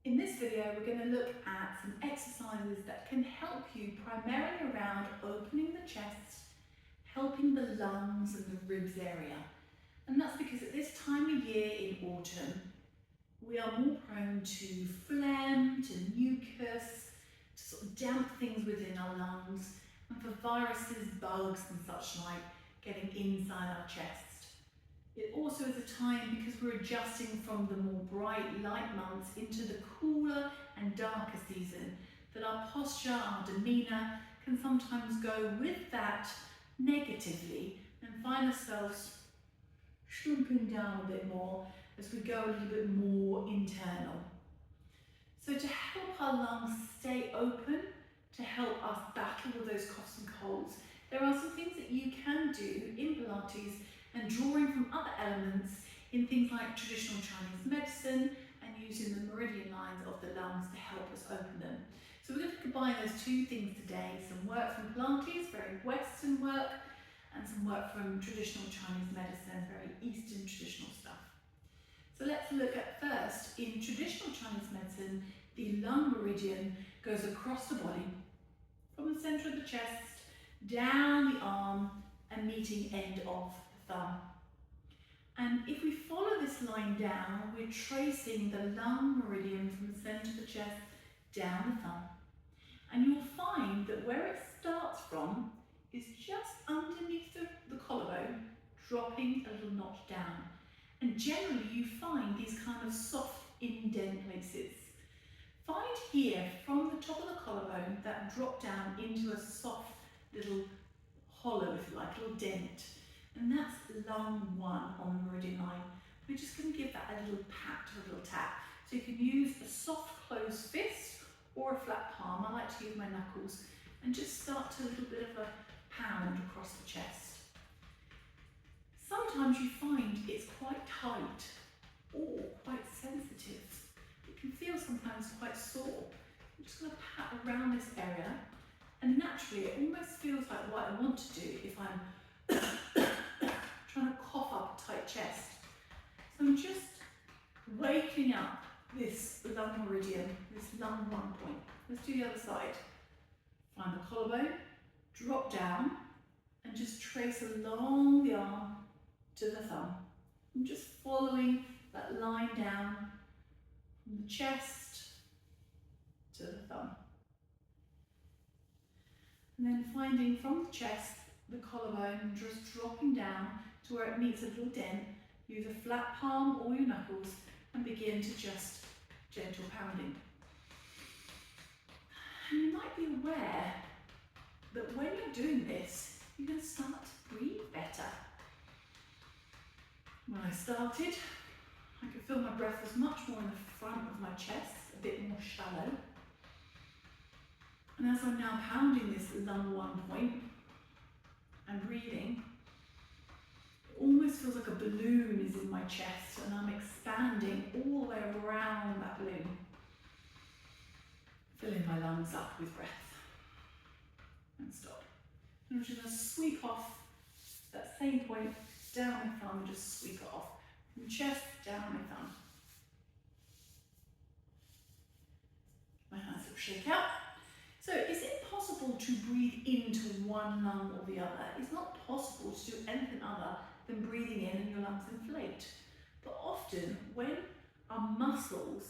In this video, we're going to look at some exercises that can help you primarily around opening the chest, helping the lungs and the ribs area. And that's because at this time of year in autumn, we are more prone to phlegm, to mucus, to sort of damp things within our lungs, and for viruses, bugs and such like getting inside our chest. It also is a time, because we're adjusting from the more bright light months into the cooler and darker season, that our posture, our demeanour can sometimes go with that negatively and find ourselves shrinking down a bit more as we go a little bit more internal. So to help our lungs stay open, to help us battle with those coughs and colds, there are some things that you can do in Pilates and drawing from other elements in things like traditional Chinese medicine and using the meridian lines of the lungs to help us open them. So we're going to combine those two things today, some work from Pilates, very Western work, and some work from traditional Chinese medicine, very Eastern traditional stuff. So let's look at first, in traditional Chinese medicine, the lung meridian goes across the body, from the centre of the chest, down the arm, and meeting end of the thumb. And if we follow this line down, we're tracing the lung meridian from the centre of the chest down the thumb. And you'll find that where it starts from is just underneath the collarbone, dropping a little notch down. And generally you find these kind of soft indent places. Find here from the top of the collarbone that drop down into a soft little hollow, if you like, a little dent. And that's lung 1 on the meridian line. We're just going to give that a little pat or a little tap. So you can use a soft closed fist or a flat palm. I like to use my knuckles and just start to a little bit of a pound across the chest. Sometimes you find it's quite tight or quite sensitive. It can feel sometimes quite sore. I'm just going to pat around this area, and naturally it almost feels like what I want to do if I'm trying to cough up a tight chest. So I'm just waking up this lung meridian, this lung 1 point. Let's do the other side. Find the collarbone, drop down, and just trace along the arm to the thumb. I'm just following that line down from the chest to the thumb. And then finding from the chest, the collarbone, just dropping down to where it meets a little dent. Use a flat palm or your knuckles and begin to just gentle pounding. And you might be aware that when you're doing this, you're going to start to breathe better. When I started, I could feel my breath was much more in the front of my chest, a bit more shallow. And as I'm now pounding this lung 1 point and breathing, it almost feels like a balloon is in my chest and I'm expanding all the way around that balloon, filling my lungs up with breath. And stop. And I'm just going to sweep off that same point down my thumb and just sweep it off. From chest down my thumb. My hands will shake out. So is it possible to breathe into one lung or the other? It's not possible to do anything other than breathing in and your lungs inflate. But often when our muscles,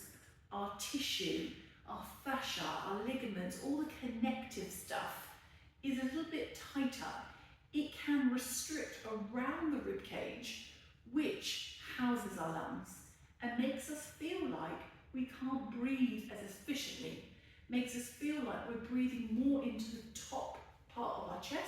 our tissue, our fascia, our ligaments, all the connective stuff is a little bit tighter, it can restrict around the rib cage, which houses our lungs and makes us feel like we can't breathe as efficiently, makes us feel like we're breathing more into the top part of our chest,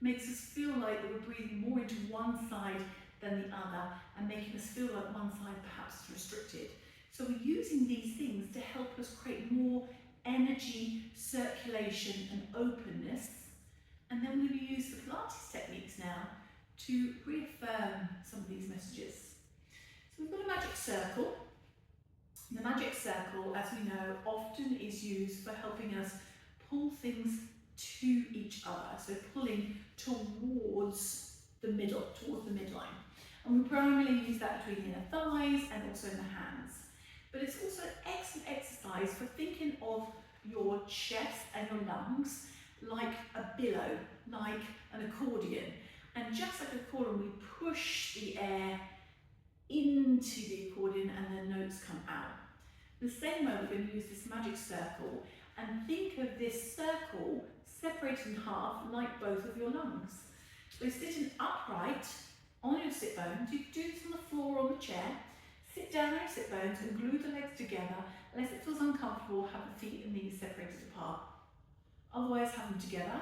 makes us feel like that we're breathing more into one side than the other, and making us feel like one side perhaps is restricted. So we're using these things to help us create more energy, circulation and openness. And then we're going to use the Pilates techniques now to reaffirm some of these messages. So we've got a magic circle. The magic circle, as we know, often is used for helping us pull things to each other. So pulling towards the middle, towards the midline. And we primarily use that between the inner thighs and also in the hands. But it's also an excellent exercise exercise for thinking of your chest and your lungs like a billow, like an accordion. And just like an accordion, we push the air into the accordion and the notes come out. The same way, we're going to use this magic circle and think of this circle separated in half like both of your lungs. So sitting upright on your sit bones, you can do this on the floor or on the chair. Sit down on your sit bones and glue the legs together. Unless it feels uncomfortable, have the feet and knees separated apart. Otherwise, have them together.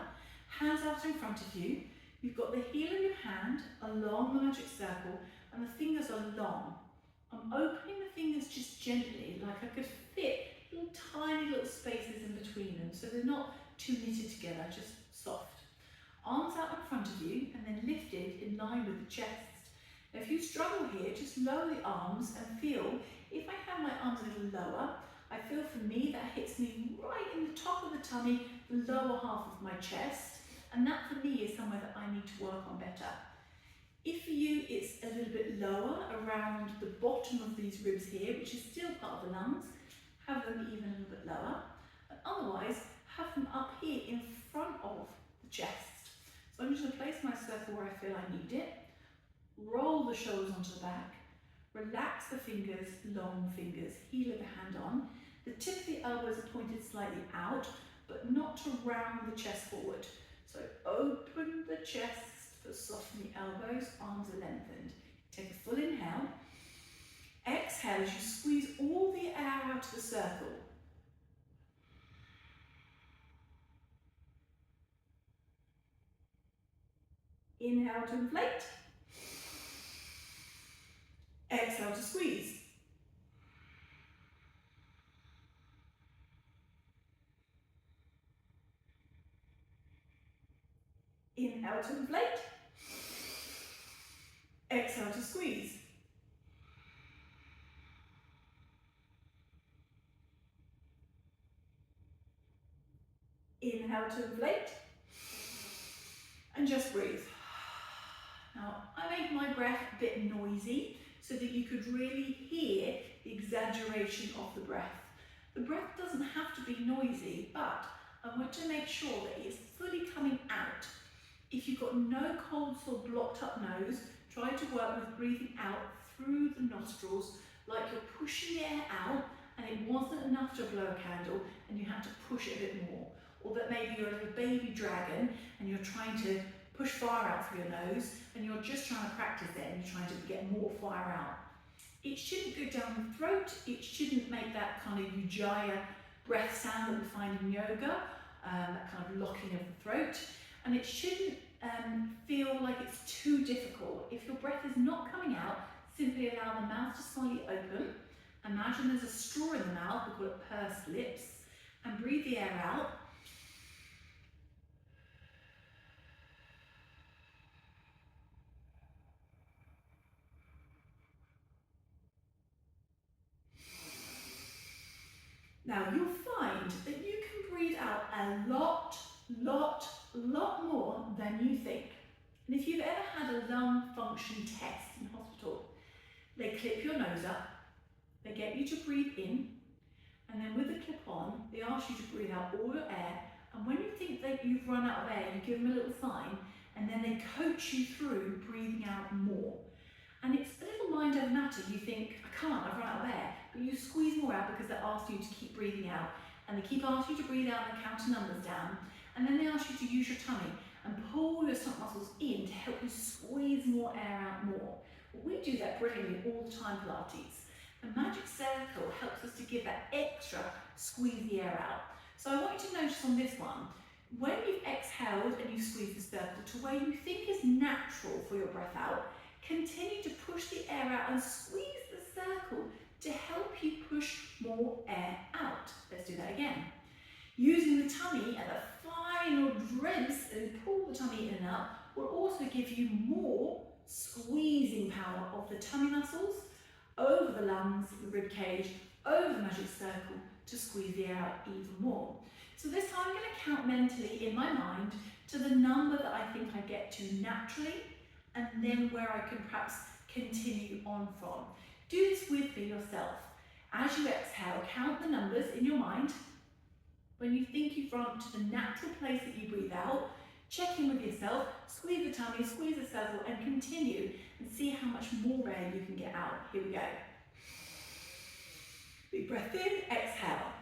Hands out in front of you. You've got the heel of your hand along the magic circle and the fingers are long. I'm opening the fingers just gently, like I could fit little tiny little spaces in between them, so they're not too knitted together, just soft. Arms out in front of you and then lifted in line with the chest. Now if you struggle here, just lower the arms and feel, if I have my arms a little lower, I feel for me that hits me right in the top of the tummy, the lower half of my chest, and that for me is somewhere that I need to work on better. If for you it's a little bit lower around the bottom of these ribs here, which is still part of the lungs, have them even a little bit lower, but otherwise have them up here in front of the chest. So I'm just going to place my circle where I feel I need it, roll the shoulders onto the back, relax the fingers, long fingers, heel of the hand on. The tip of the elbows are pointed slightly out, but not to round the chest forward. So open the chest, but soften the elbows, arms are lengthened. Take a full inhale. Exhale as you squeeze all the air out of the circle. Inhale to inflate. Exhale to squeeze. Inhale to inflate. Exhale to squeeze. Inhale to inflate. And just breathe. Now, I make my breath a bit noisy so that you could really hear the exaggeration of the breath. The breath doesn't have to be noisy, but I want to make sure that it's fully coming out. If you've got no cold or blocked up nose, try to work with breathing out through the nostrils like you're pushing the air out and it wasn't enough to blow a candle and you had to push it a bit more. Or that maybe you're a little baby dragon and you're trying to push fire out through your nose and you're just trying to practice it and you're trying to get more fire out. It shouldn't go down the throat, it shouldn't make that kind of Ujjayi breath sound that we find in yoga, that kind of locking of the throat, and it shouldn't feel like it's too difficult. If your breath is not coming out, simply allow the mouth to slightly open. Imagine there's a straw in the mouth, we call it pursed lips, and breathe the air out. Now you'll find that you can breathe out a lot more than you think. And if you've ever had a lung function test in hospital, they clip your nose up, they get you to breathe in, and then with the clip on, they ask you to breathe out all your air, and when you think that you've run out of air, you give them a little sign, and then they coach you through breathing out more. And it's a little mind over matter. You think, I can't, I've run out of air, but you squeeze more out because they ask you to keep breathing out, and they keep asking you to breathe out and count the numbers down, and then they ask you to use your tummy and pull your stomach muscles in to help you squeeze more air out more. Well, we do that brilliantly all the time, Pilates. The magic circle helps us to give that extra squeeze the air out. So I want you to notice on this one, when you've exhaled and you squeeze the circle to where you think is natural for your breath out, continue to push the air out and squeeze the circle to help you push more air out. Let's do that again. Using the tummy and the final ribs and pull the tummy in and up will also give you more squeezing power of the tummy muscles over the lungs, the rib cage, over the magic circle to squeeze the air out even more. So this time I'm going to count mentally in my mind to the number that I think I get to naturally, and then where I can perhaps continue on from. Do this with me yourself. As you exhale, count the numbers in your mind, when you think you've run to the natural place that you breathe out, check in with yourself, squeeze the tummy, squeeze the cervical, and continue and see how much more air you can get out. Here we go. Big breath in, exhale.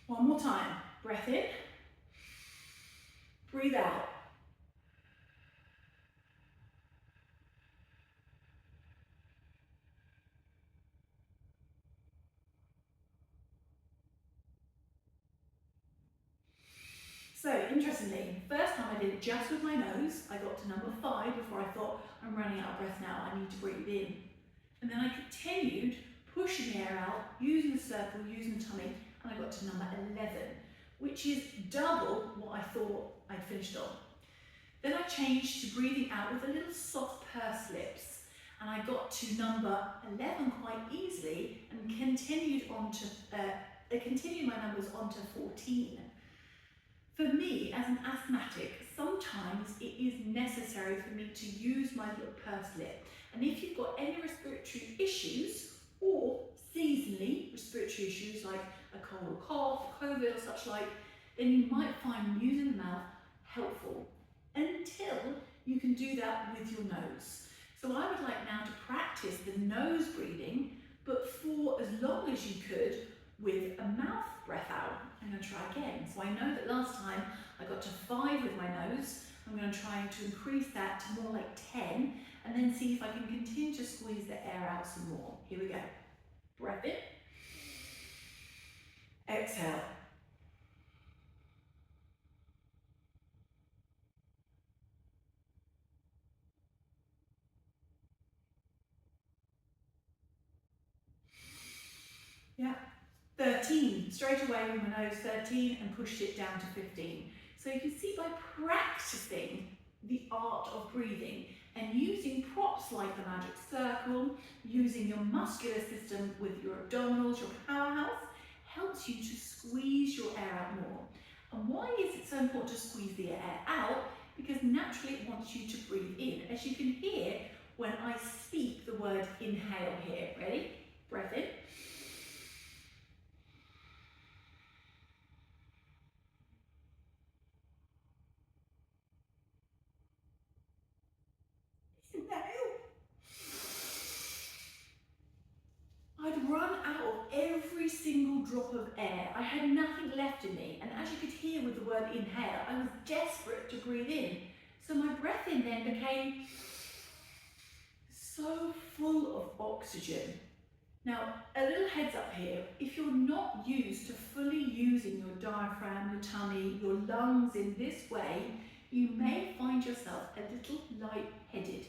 One more time. Breath in, breathe out. So, interestingly, first time I did it just with my nose. I got to number 5 before I thought, I'm running out of breath now, I need to breathe in. And then I continued pushing the air out, using the circle, using the tummy, and I got to number 11, which is double what I thought I'd finished on. Then I changed to breathing out with a little soft pursed lips, and I got to number 11 quite easily and continued my numbers onto 14. For me, as an asthmatic, sometimes it is necessary for me to use my little pursed lip. And if you've got any respiratory issues or seasonally respiratory issues like a cold or cough, COVID or such like, then you might find using the mouth helpful until you can do that with your nose. So I would like now to practice the nose breathing, but for as long as you could with a mouth breath out. I'm going to try again. So I know that last time I got to 5 with my nose. I'm going to try to increase that to more like 10 and then see if I can continue to squeeze the air out some more. Here we go. Breath in. Exhale. Yeah. 13, straight away with my nose, 13, and pushed it down to 15. So you can see by practicing the art of breathing and using props like the magic circle, using your muscular system with your abdominals, your powerhouse, helps you to squeeze your air out more. And why is it so important to squeeze the air out? Because naturally it wants you to breathe in. As you can hear when I speak the word inhale here. Ready? Breath in. I'd run out of every single drop of air. I had nothing left in me. And as you could hear with the word inhale, I was desperate to breathe in. So my breath in then became so full of oxygen. Now, a little heads up here, if you're not used to fully using your diaphragm, your tummy, your lungs in this way, you may find yourself a little lightheaded.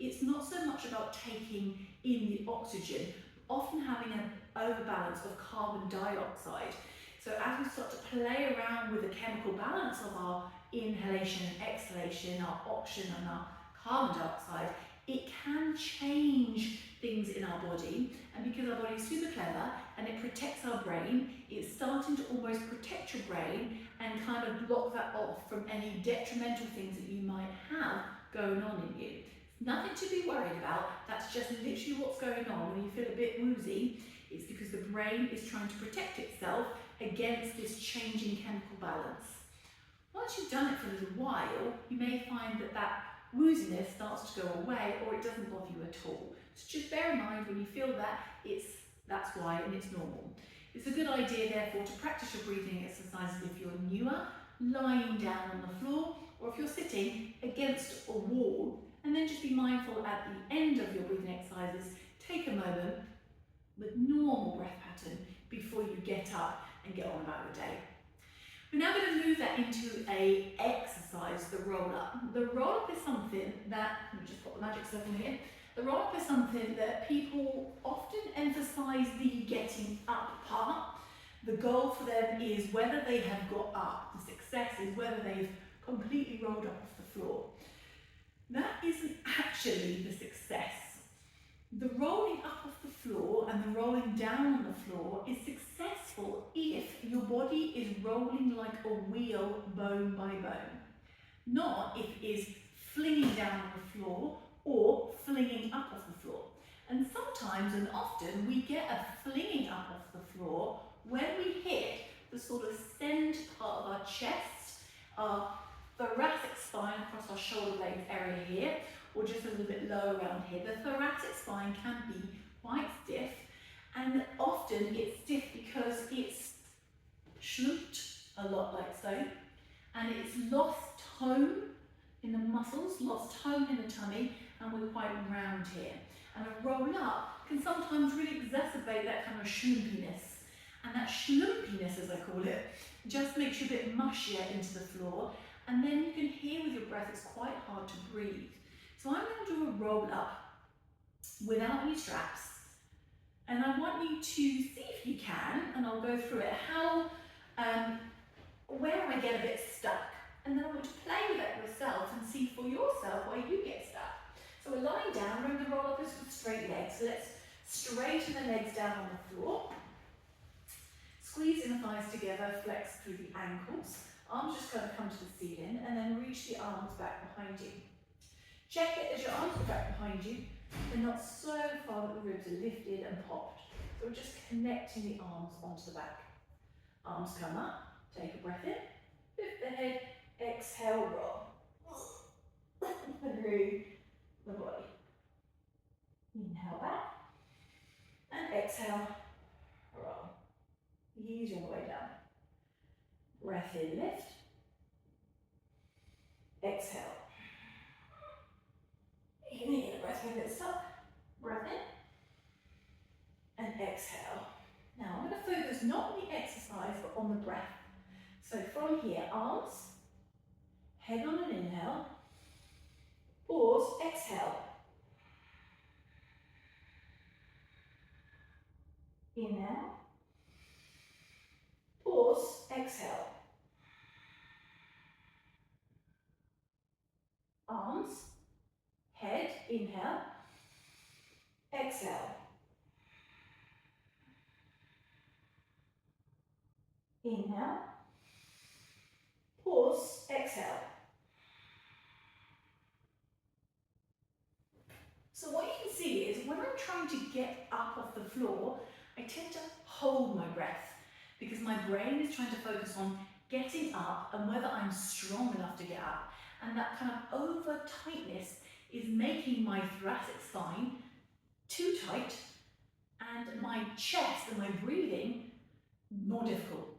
It's not so much about taking in the oxygen, often having an overbalance of carbon dioxide. So as we start to play around with the chemical balance of our inhalation and exhalation, our oxygen and our carbon dioxide, it can change things in our body. And because our body is super clever and it protects our brain, it's starting to almost protect your brain and kind of block that off from any detrimental things that you might have going on in you. Nothing to be worried about. That's just literally what's going on. When you feel a bit woozy, it's because the brain is trying to protect itself against this changing chemical balance. Once you've done it for a little while, you may find that that wooziness starts to go away or it doesn't bother you at all. So just bear in mind when you feel that, that's why, and it's normal. It's a good idea therefore to practice your breathing exercises if you're newer, lying down on the floor, or if you're sitting against a wall. And then just be mindful at the end of your breathing exercises, take a moment with normal breath pattern before you get up and get on about your day. We're now going to move that into a exercise, the roll up. The roll up is something that, let me just put the magic circle here. The roll up is something that people often emphasize the getting up part. The goal for them is whether they have got up. The success is whether they've completely rolled up off the floor. That isn't actually the success. The rolling up off the floor and the rolling down on the floor is successful if your body is rolling like a wheel bone by bone. not if it is flinging down on the floor or flinging up off the floor. And sometimes and often we get a flinging up off the floor when we hit the sort of centre part of our chest, our thoracic spine across our shoulder blades area here, or just a little bit low around here. The thoracic spine can be quite stiff, and often it's stiff because it's schlumped a lot like so, and it's lost tone in the muscles, lost tone in the tummy, and we're quite round here. And a roll up can sometimes really exacerbate that kind of schlumpiness. And that schlumpiness, as I call it, just makes you a bit mushier into the floor, and then you can hear with your breath it's quite hard to breathe. So I'm going to do a roll up without any straps, and I want you to see if you can, and I'll go through it, how, where I get a bit stuck, and then I want to play with it yourself and see for yourself where you get stuck. So we're lying down, remember the roll up is with straight legs, so let's straighten the legs down on the floor, squeezing the thighs together, flex through the ankles, arms just kind of come to the ceiling, and then reach the arms back behind you. Check it as your arms are back behind you, they're not so far that the ribs are lifted and popped. So we're just connecting the arms onto the back. Arms come up, take a breath in, lift the head, exhale, roll through the body. Inhale back, and exhale, roll. Ease your way down. Breath in, lift, exhale. You can hear the breath when it's stuck. Breath in and exhale. Now I'm going to focus not on the exercise but on the breath. So from here, arms, head on an inhale, pause, exhale. Inhale, pause, exhale. Arms, head, inhale, exhale. Inhale, pause, exhale. So what you can see is when I'm trying to get up off the floor, I tend to hold my breath because my brain is trying to focus on getting up and whether I'm strong enough to get up. And that kind of over tightness is making my thoracic spine too tight and my chest and my breathing more difficult.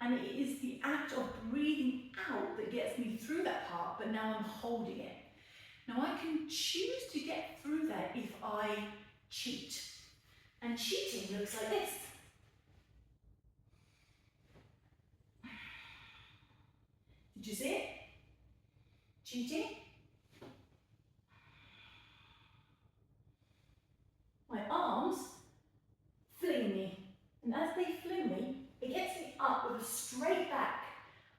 And it is the act of breathing out that gets me through that part, but now I'm holding it. Now I can choose to get through that if I cheat. And cheating looks like this. Did you see it? Cheating. My arms fling me, and as they fling me, it gets me up with a straight back.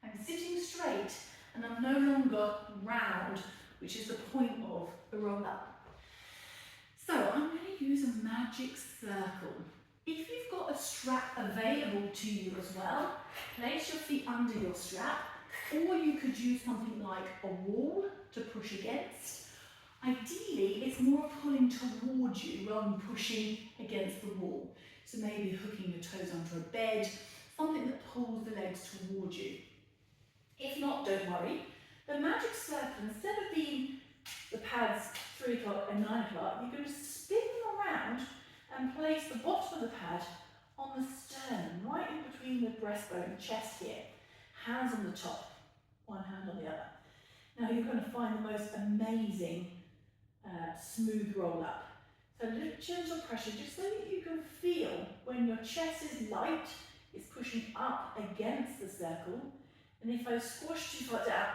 I'm sitting straight, and I'm no longer round, which is the point of the roll up. So I'm going to use a magic circle. If you've got a strap available to you as well, place your feet under your strap, or you could use something like a wall to push against. Ideally, it's more pulling towards you rather than pushing against the wall. So maybe hooking your toes onto a bed, something that pulls the legs towards you. If not, don't worry. The magic circle, instead of being the pads 3 o'clock and 9 o'clock, you're going to spin them around and place the bottom of the pad on the sternum, right in between the breastbone and chest here. Hands on the top, one hand on the other. Now you're going to find the most amazing smooth roll up. So a little gentle pressure, just so that you can feel when your chest is light, it's pushing up against the circle. And if I squash too far down,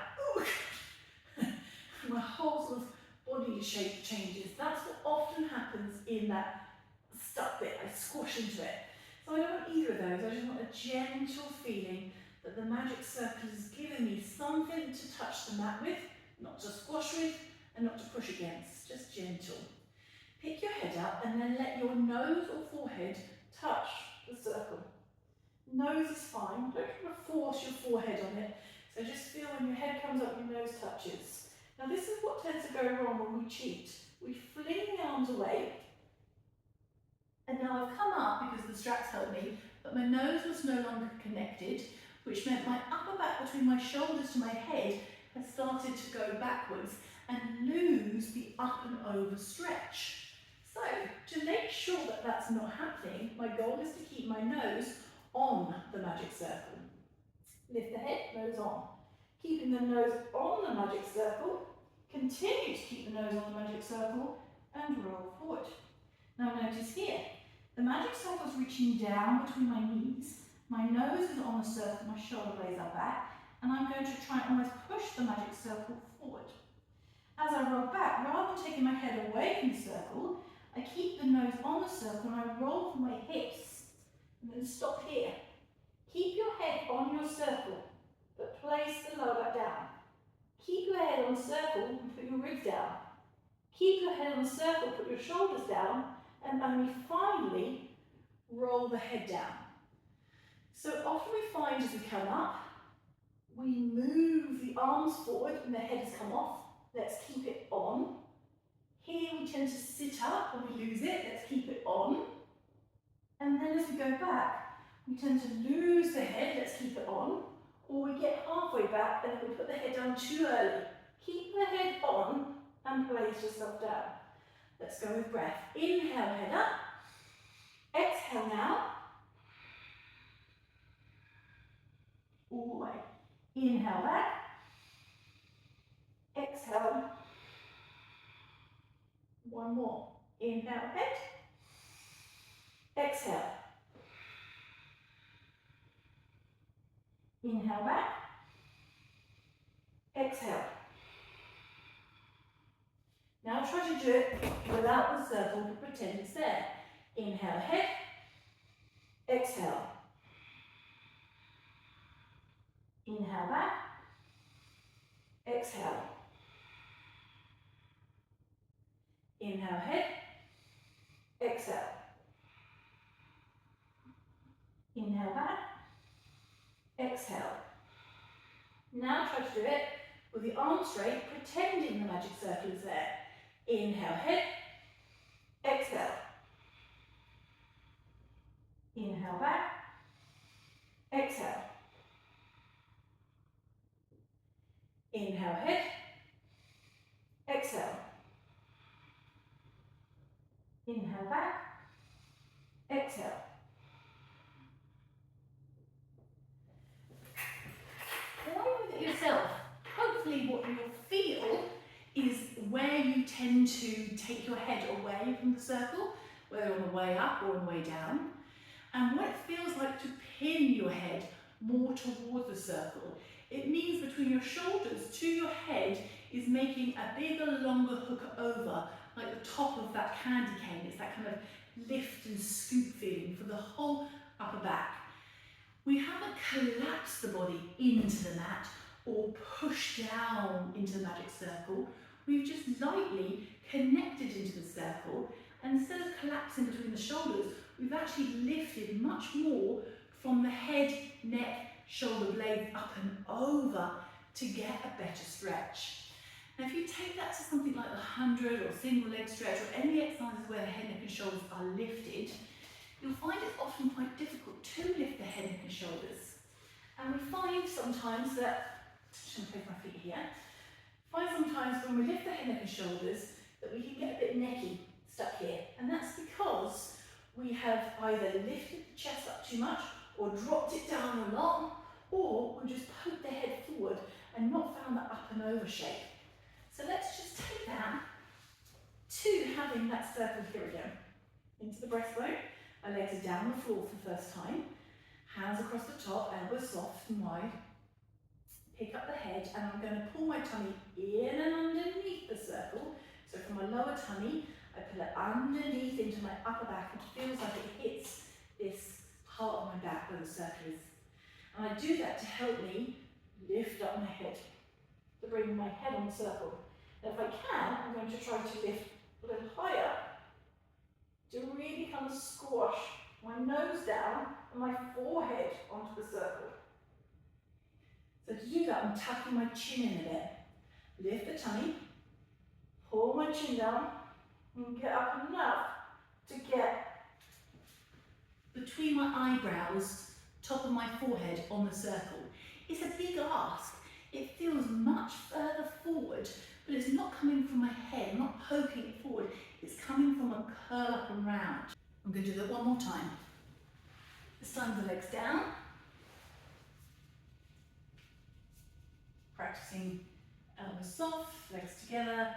my whole sort of body shape changes. That's what often happens in that stuck bit. I squash into it. So I don't want either of those. I just want a gentle feeling that the magic circle is giving me something to touch the mat with, not to squash with, and not to push against, just gentle. Pick your head up and then let your nose or forehead touch the circle. Nose is fine, don't try to force your forehead on it. So just feel when your head comes up, your nose touches. Now this is what tends to go wrong when we cheat. We fling the arms away. And now I've come up because the straps helped me, but my nose was no longer connected, which meant my upper back between my shoulders to my head has started to go backwards and lose the up and over stretch. So to make sure that that's not happening, my goal is to keep my nose on the magic circle. Lift the head, nose on. Keeping the nose on the magic circle, continue to keep the nose on the magic circle and roll forward. Now notice here, the magic circle is reaching down between my knees. My nose is on the circle, my shoulder blades are back, and I'm going to try and almost push the magic circle forward. As I roll back, rather than taking my head away from the circle, I keep the nose on the circle and I roll from my hips and then stop here. Keep your head on your circle, but place the lower back down. Keep your head on the circle and put your ribs down. Keep your head on the circle, put your shoulders down, and only finally roll the head down. So often we find as we come up, we move the arms forward and the head has come off. Let's keep it on. Here we tend to sit up when we lose it. Let's keep it on. And then as we go back, we tend to lose the head. Let's keep it on. Or we get halfway back and then we put the head down too early. Keep the head on and place yourself down. Let's go with breath. Inhale, head up. Exhale now. All the way. Inhale back. Exhale. One more. Inhale, head. Exhale. Inhale back. Exhale. Now try to do it without the circle, but pretend it's there. Inhale, head. Exhale. Inhale back. Exhale. Inhale, head. Exhale. Inhale back. Exhale. Now try to do it with the arms straight, pretending the magic circle is there. Inhale, head. Exhale. Inhale back. Exhale. Inhale, head. Exhale. Inhale back. Exhale. While you're with it yourself, hopefully what you'll feel is where you tend to take your head away from the circle, whether on the way up or on the way down, and what it feels like to pin your head more towards the circle. It means between your shoulders to your head is making a bigger, longer hook over, like the top of that candy cane. It's that kind of lift and scoop feeling for the whole upper back. We haven't collapsed the body into the mat or pushed down into the magic circle. We've just lightly connected into the circle, and instead of collapsing between the shoulders, we've actually lifted much more from the head, neck, shoulder blades up and over to get a better stretch. Now if you take that to something like the 100 or single leg stretch or any exercises where the head, neck and shoulders are lifted, you'll find it's often quite difficult to lift the head, neck and shoulders. And we find sometimes that, I'm going to place my feet here, sometimes when we lift the head, neck and shoulders that we can get a bit necky stuck here. And that's because we have either lifted the chest up too much or dropped it down a lot, or we just poked the head forward and not found that up and over shape. So let's just take that to having that circle here again. Into the breastbone, my legs are down the floor for the first time, hands across the top, elbows soft and wide. Pick up the head and I'm going to pull my tummy in and underneath the circle. So from my lower tummy, I pull it underneath into my upper back. It feels like it hits this part of my back where the circle is. And I do that to help me lift up my head, to bring my head on the circle. And if I can, I'm going to try to lift a little higher to really kind of squash my nose down and my forehead onto the circle. So to do that, I'm tucking my chin in a bit. Lift the tummy, pull my chin down, and get up enough to get between my eyebrows, top of my forehead on the circle. It's a big ask. It feels much further forward, but it's not coming from my head, I'm not poking it forward. It's coming from a curl up and round. I'm going to do that one more time. This time the legs down. Practicing elbows soft, legs together,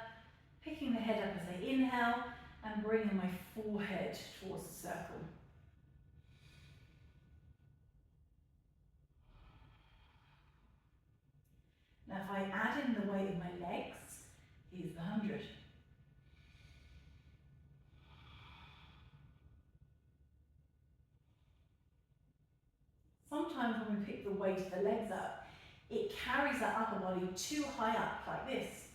picking the head up as I inhale and bringing my forehead towards the circle. Now if I add in the weight of my legs, here's the 100. Sometimes when we pick the weight of the legs up, it carries that upper body too high up, like this.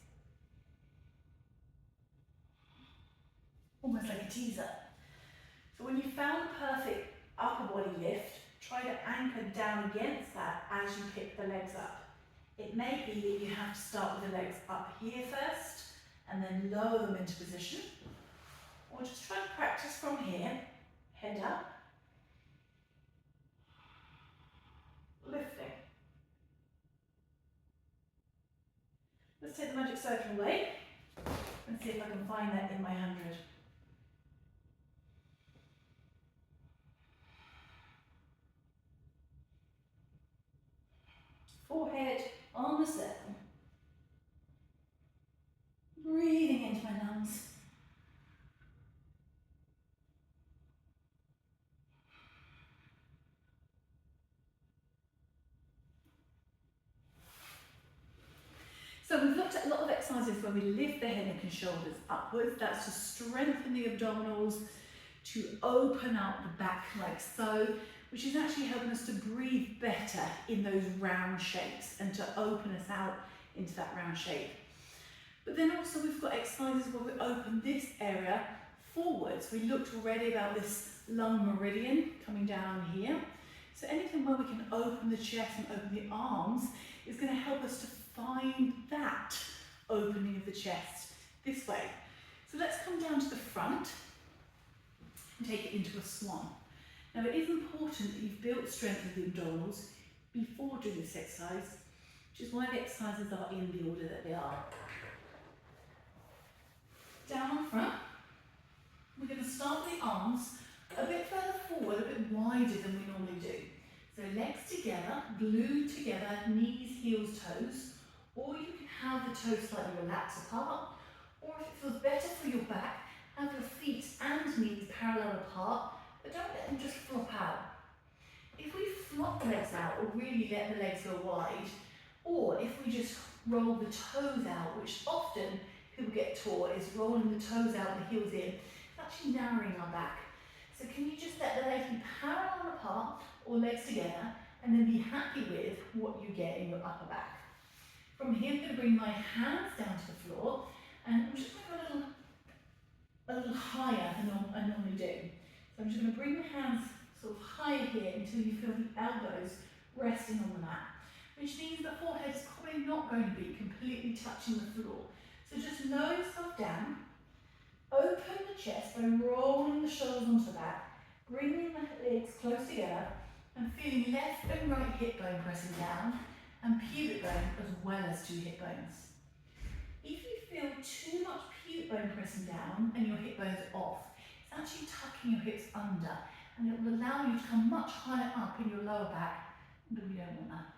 Almost like a teaser. So when you found the perfect upper body lift, try to anchor down against that as you pick the legs up. It may be that you have to start with the legs up here first and then lower them into position. Or just try to practice from here, head up, lifting. Let's take the magic circle away and see if I can find that in my 100. Forehead on the circle. Breathing into my lungs. So we've looked at a lot of exercises where we lift the head, neck and shoulders upwards. That's to strengthen the abdominals, to open up the back like so, which is actually helping us to breathe better in those round shapes and to open us out into that round shape. But then also we've got exercises where we open this area forwards. We looked already about this lung meridian coming down here. So anything where we can open the chest and open the arms is going to help us to find that opening of the chest this way. So let's come down to the front and take it into a swan. Now it is important that you've built strength of the abdominals before doing this exercise, which is why the exercises are in the order that they are. Down on front, we're going to start with the arms a bit further forward, a bit wider than we normally do. So legs together, glued together, knees, heels, toes, or you can have the toes slightly relaxed apart, or if it feels better for your back, have your feet and knees parallel apart, but don't let them just flop out. If we flop the legs out or really let the legs go wide, or if we just roll the toes out, which often people get taught is rolling the toes out and the heels in, it's actually narrowing our back. So can you just let the legs be parallel apart or legs together and then be happy with what you get in your upper back. From here I'm going to bring my hands down to the floor and I'm just going to go a little higher than I normally do. So I'm just going to bring the hands sort of higher here until you feel the elbows resting on the mat, which means the forehead is probably not going to be completely touching the floor. So just lower yourself down, open the chest by rolling the shoulders onto the back, bringing the legs close together and feeling left and right hip bone pressing down and pubic bone as well as two hip bones. If you feel too much pubic bone pressing down and your hip bones are off, it's actually tucking your hips under and it will allow you to come much higher up in your lower back, but we don't want that.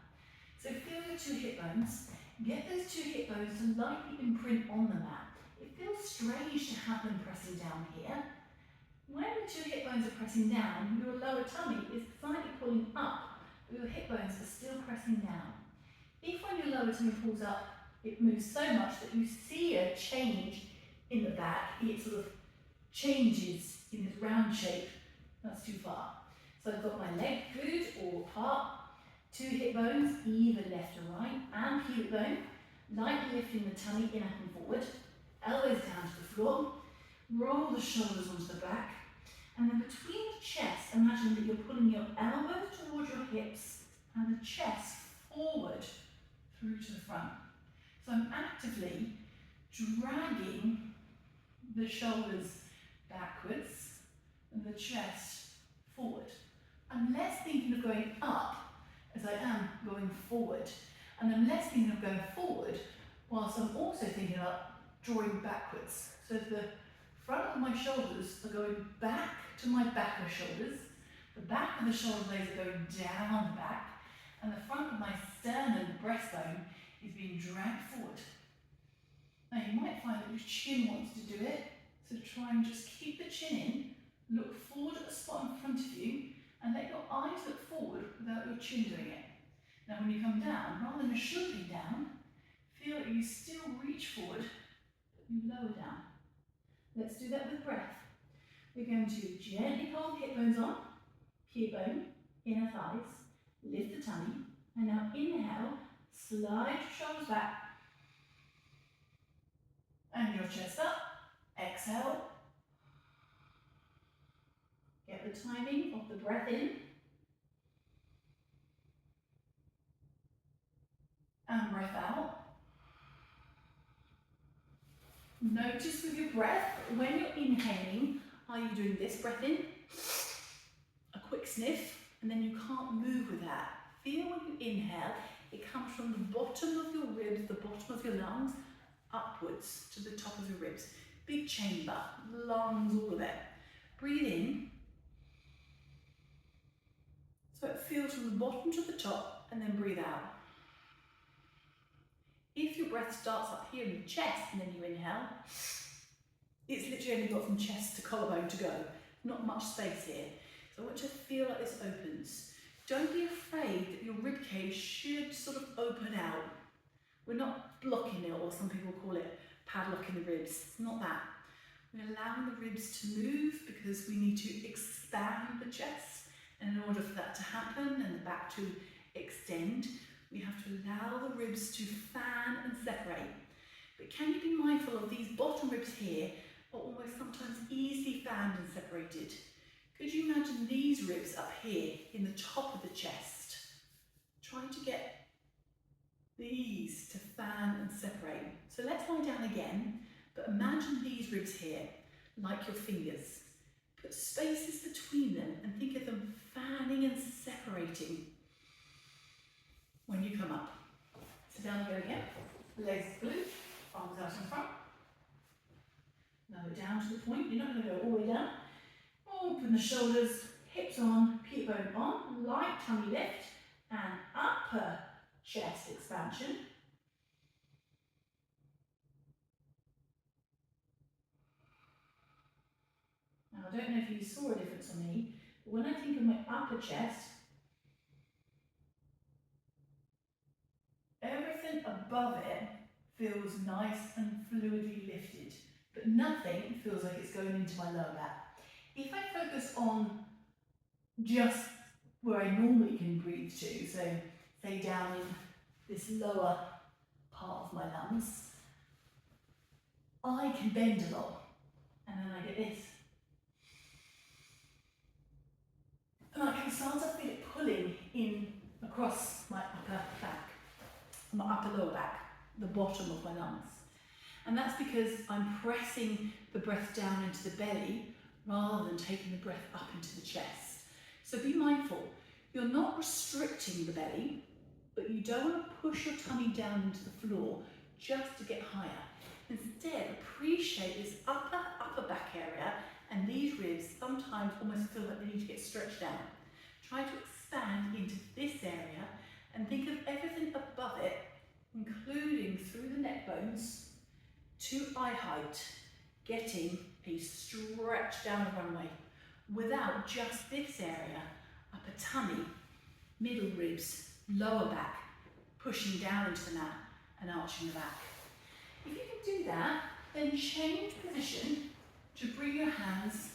So feel your two hip bones, get those two hip bones to lightly imprint on the mat. It feels strange to have them pressing down here. When the two hip bones are pressing down, your lower tummy is slightly pulling up, but your hip bones are still pressing down. If when your lower tummy pulls up, it moves so much that you see a change in the back, it sort of changes in this round shape, that's too far. So I've got my leg good or apart, two hip bones, either left or right, and pubic bone, lightly lifting the tummy in up and forward, elbows down to the floor, roll the shoulders onto the back, and then between the chest, imagine that you're pulling your elbows towards your hips and the chest forward through to the front. So I'm actively dragging the shoulders backwards and the chest forward. I'm less thinking of going up as I am going forward. And I'm less thinking of going forward whilst I'm also thinking about drawing backwards. So the front of my shoulders are going back to my back of shoulders, the back of the shoulder blades are going down the back, and the front of my sternum, the breastbone, is being dragged forward. Now you might find that your chin wants to do it, so try and just keep the chin in, look forward at the spot in front of you, and let your eyes look forward without your chin doing it. Now when you come down, rather than shouldering down, feel that you still reach forward, but you lower down. Let's do that with breath. We're going to gently hold the hip bones on, pube bone, inner thighs, lift the tummy, and now inhale, slide your shoulders back, and your chest up, exhale. Get the timing of the breath in, and breath out. Notice with your breath, when you're inhaling, are you doing this breath in, a quick sniff, and then you can't move with that. Feel when you inhale, it comes from the bottom of your ribs, the bottom of your lungs, upwards to the top of your ribs. Big chamber, lungs, all of it. Breathe in. So it feels from the bottom to the top, and then breathe out. If your breath starts up here in the chest and then you inhale, it's literally only got from chest to collarbone to go. Not much space here. So I want you to feel like this opens. Don't be afraid that your rib cage should sort of open out. We're not blocking it, or some people call it padlocking the ribs. It's not that. We're allowing the ribs to move because we need to expand the chest. And in order for that to happen and the back to extend, we have to allow the ribs to fan and separate. But can you be mindful of these bottom ribs here are almost sometimes easily fanned and separated? Could you imagine these ribs up here in the top of the chest? Try to get these to fan and separate. So let's lie down again, but imagine these ribs here, like your fingers. Put spaces between them and think of them fanning and separating. When you come up, sit down and go again. Legs glute, arms out in front. Lower down to the point. You're not going to go all the way down. Open the shoulders, hips on, pube bone on, light tummy lift, and upper chest expansion. Now I don't know if you saw a difference on me, but when I think of my upper chest, everything above it feels nice and fluidly lifted, but nothing feels like it's going into my lower back. If I focus on just where I normally can breathe to, so say down in this lower part of my lungs, I can bend a lot, and then I get this. And I can start to feel it pulling in across my upper back, my upper lower back, the bottom of my lungs. And that's because I'm pressing the breath down into the belly rather than taking the breath up into the chest. So be mindful, you're not restricting the belly, but you don't want to push your tummy down into the floor just to get higher. Instead, appreciate this upper back area, and these ribs sometimes almost feel like they need to get stretched out. Try to expand into this area and think of everything above it, including through the neck bones to eye height, getting a stretch down the runway without just this area, upper tummy, middle ribs, lower back, pushing down into the mat and arching the back. If you can do that, then change position to bring your hands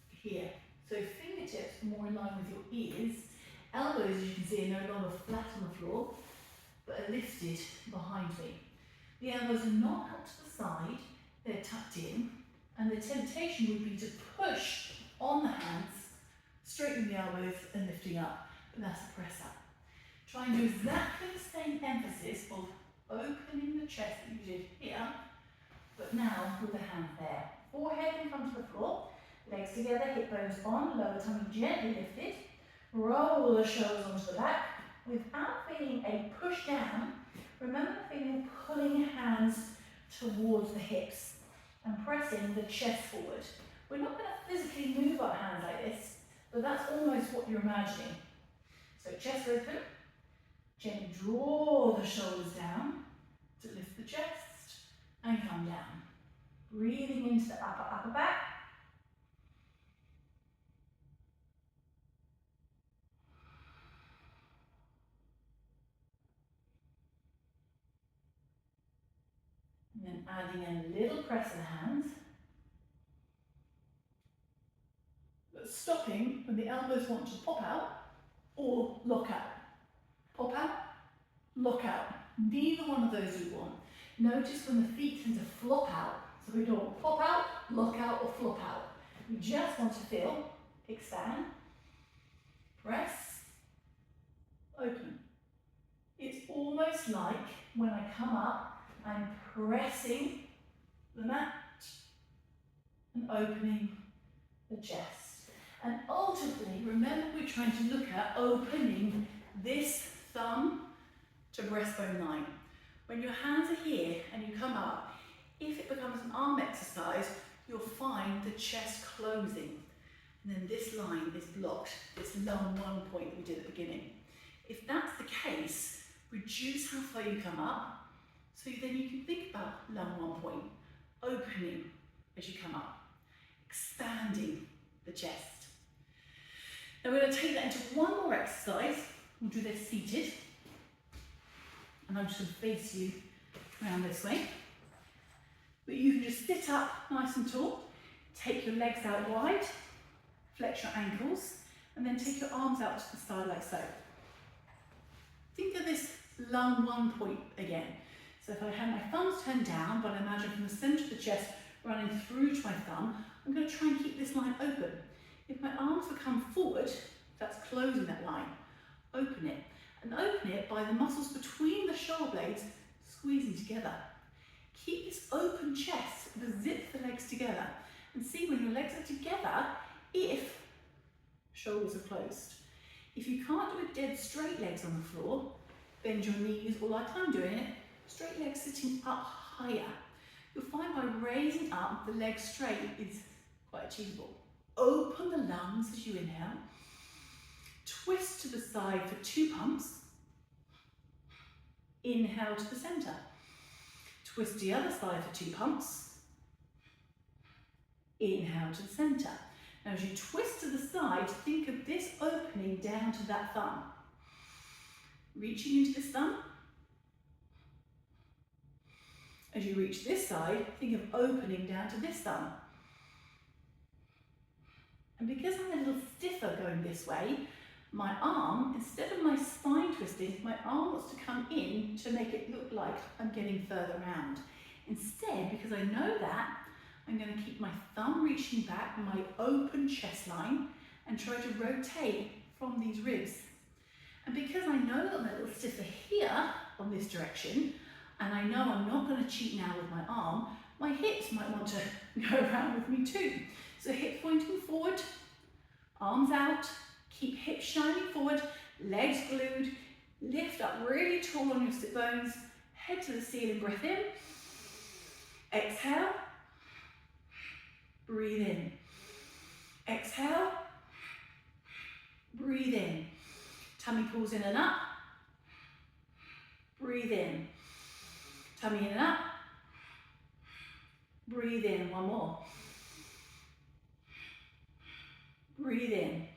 here. So fingertips are more in line with your ears. Elbows, as you can see, are no longer flat on the floor, but are lifted behind me. The elbows are not up to the side, they're tucked in, and the temptation would be to push on the hands, straightening the elbows and lifting up, but that's a press up. Try and do exactly the same emphasis of opening the chest that you did here, but now with the hand there. Forehead in front of the floor, legs together, hip bones on, lower tummy gently lifted. Roll the shoulders onto the back without feeling a push down. Remember the feeling of pulling hands towards the hips and pressing the chest forward. We're not going to physically move our hands like this, but that's almost what you're imagining. So chest open, gently draw the shoulders down to lift the chest and come down. Breathing into the upper back. And then adding a little press of the hands. But stopping when the elbows want to pop out or lock out. Pop out, lock out. Neither one of those we want. Notice when the feet tend to flop out. So we don't want pop out, lock out, or flop out. We just want to feel, expand, press, open. It's almost like when I come up, I'm pressing the mat and opening the chest. And ultimately, remember we're trying to look at opening this thumb to breastbone line. When your hands are here and you come up, if it becomes an arm exercise, you'll find the chest closing. And then this line is blocked, this lung one point that we did at the beginning. If that's the case, reduce how far you come up, so then you can think about lung one point, opening as you come up, expanding the chest. Now we're going to take that into one more exercise. We'll do this seated. And I'm just going to face you around this way. But you can just sit up nice and tall, take your legs out wide, flex your ankles, and then take your arms out to the side like so. Think of this lung one point again. So if I had my thumbs turned down, but I imagine from the centre of the chest running through to my thumb, I'm going to try and keep this line open. If my arms would come forward, that's closing that line. Open it. And open it by the muscles between the shoulder blades squeezing together. Keep this open chest, but zip the legs together. And see when your legs are together, if shoulders are closed. If you can't do it dead straight legs on the floor, bend your knees, or like I'm doing it, straight legs sitting up higher. You'll find by raising up, the legs straight is quite achievable. Open the lungs as you inhale. Twist to the side for 2 pumps. Inhale to the centre. Twist to the other side for 2 pumps. Inhale to the centre. Now as you twist to the side, think of this opening down to that thumb. Reaching into this thumb. As you reach this side, think of opening down to this thumb. And because I'm a little stiffer going this way, my arm, instead of my spine twisting, my arm wants to come in to make it look like I'm getting further around. Instead, because I know that, I'm going to keep my thumb reaching back, my open chest line, and try to rotate from these ribs. And because I know that I'm a little stiffer here on this direction, and I know I'm not going to cheat now with my arm, my hips might want to go around with me too. So hips pointing forward, arms out, keep hips shining forward, legs glued, lift up really tall on your sit bones, head to the ceiling, breath in, exhale, breathe in, exhale, breathe in, tummy pulls in and up, breathe in, tummy in and up, breathe in, one more, breathe in,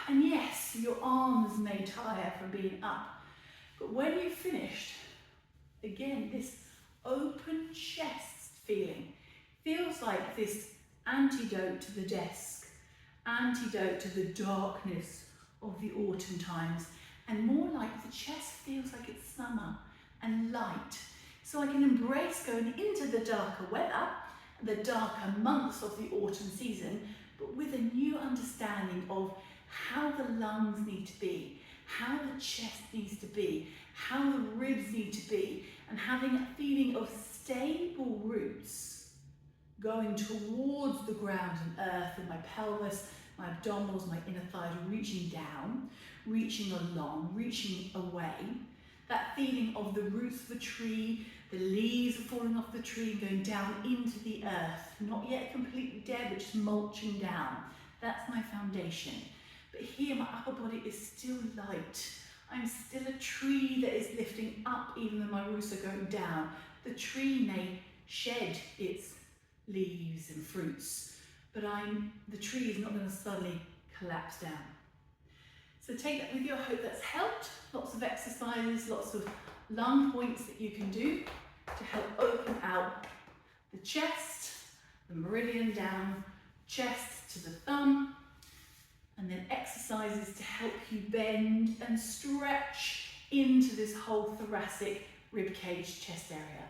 and yes, your arms may tire from being up, but when you've finished, again, this open chest feeling feels like this antidote to the desk, antidote to the darkness of the autumn times, and more like the chest feels like it's summer and light. So I can embrace going into the darker weather, the darker months of the autumn season, but with a new understanding of how the lungs need to be, how the chest needs to be, how the ribs need to be, and having a feeling of stable roots going towards the ground and earth, and my pelvis, my abdominals, my inner thighs reaching down, reaching along, reaching away. That feeling of the roots of the tree, the leaves are falling off the tree and going down into the earth, not yet completely dead, but just mulching down. That's my foundation. But here my upper body is still light. I'm still a tree that is lifting up even though my roots are going down. The tree may shed its leaves and fruits, but the tree is not going to suddenly collapse down. So take that with you. I hope that's helped. Lots of exercises, lots of lung points that you can do to help open out the chest, the meridian down, chest to the thumb, and then exercises to help you bend and stretch into this whole thoracic rib cage chest area.